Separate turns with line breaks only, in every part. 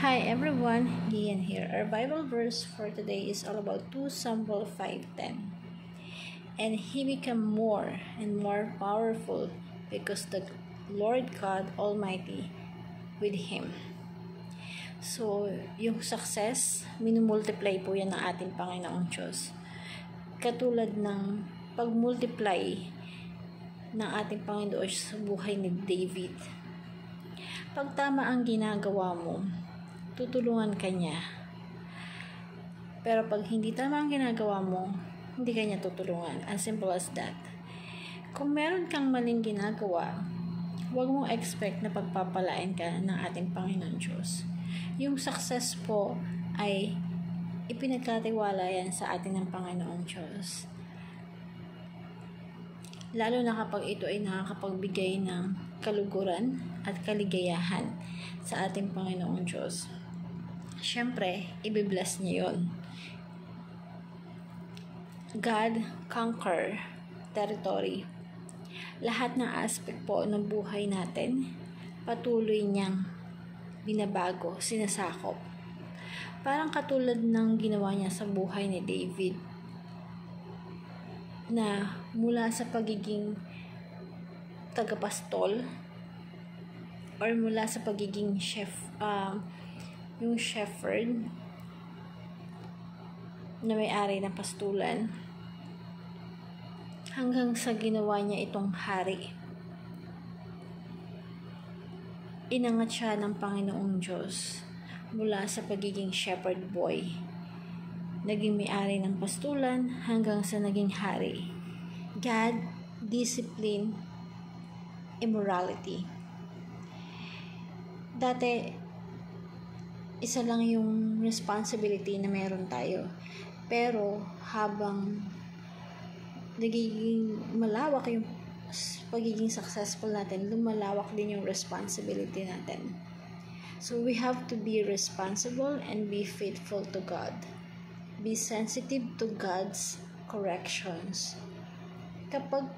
Hi everyone, Gian here. Our Bible verse for today is all about 2 Samuel 5:10. And he became more and more powerful because the Lord God Almighty with him. So, yung success, minumultiply po yan ng ating Panginoong Diyos. Katulad ng pag-multiply ng ating Panginoon sa buhay ni David. Pag tama ang ginagawa mo, tutulungan ka niya. Pero pag hindi tama ang ginagawa mo, hindi ka niya tutulungan. As simple as that. Kung meron kang maling ginagawa, huwag mong expect na pagpapalain ka ng ating Panginoon Diyos. Yung success po ay ipinagkatiwala yan sa atin ng Panginoong Diyos. Lalo na kapag ito ay nakakapagbigay ng kaluguran at kaligayahan sa ating Panginoong Diyos. Siyempre, ibibless niya yun. God conquer territory. Lahat ng aspect po ng buhay natin, patuloy niyang binabago, sinasakop. Parang katulad ng ginawa niya sa buhay ni David, na mula sa pagiging tagapastol or mula sa pagiging yung shepherd na may-ari ng pastulan hanggang sa ginawa niya itong hari. Inangat siya ng Panginoong Diyos mula sa pagiging shepherd boy, naging may-ari ng pastulan hanggang sa naging hari. God, discipline, immorality. Dati, isa lang yung responsibility na meron tayo. Pero, habang nagiging malawak yung pagiging successful natin, lumalawak din yung responsibility natin. So, we have to be responsible and be faithful to God. Be sensitive to God's corrections. Kapag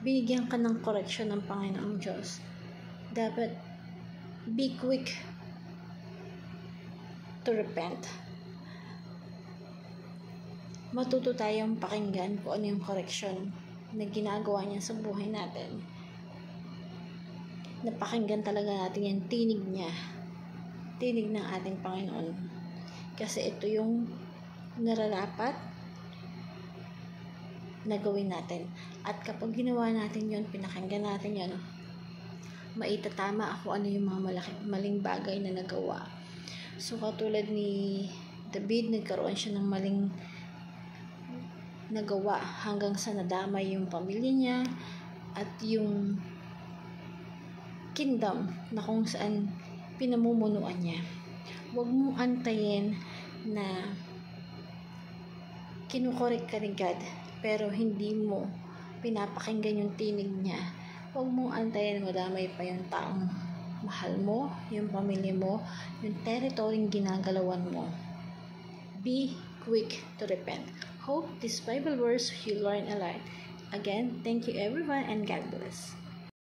binigyan ka ng correction ng Panginoong Diyos, dapat be quick to repent. Matuto tayong pakinggan kung ano yung correction na ginagawa niya sa buhay natin. Napakinggan talaga natin yung tinig niya. Tinig ng ating Panginoon. Kasi ito yung nararapat na gawin natin. At kapag ginawa natin yun, pinakinggan natin yun, maitatama ako ano yung mga maling bagay na nagawa. So, katulad ni David, nagkaroon siya ng maling nagawa hanggang sa nadamay yung pamilya niya at yung kingdom na kung saan pinamumunuan niya. Huwag mong antayin na kinukorek ka ni God pero hindi mo pinapakinggan yung tinig niya. Huwag mong antayin na madamay pa yung taong mahal mo, yung pamilya mo, yung territoryong ginagalawan mo. Be quick to repent. Hope this Bible verse you learn a lot. Again, thank you everyone and God bless.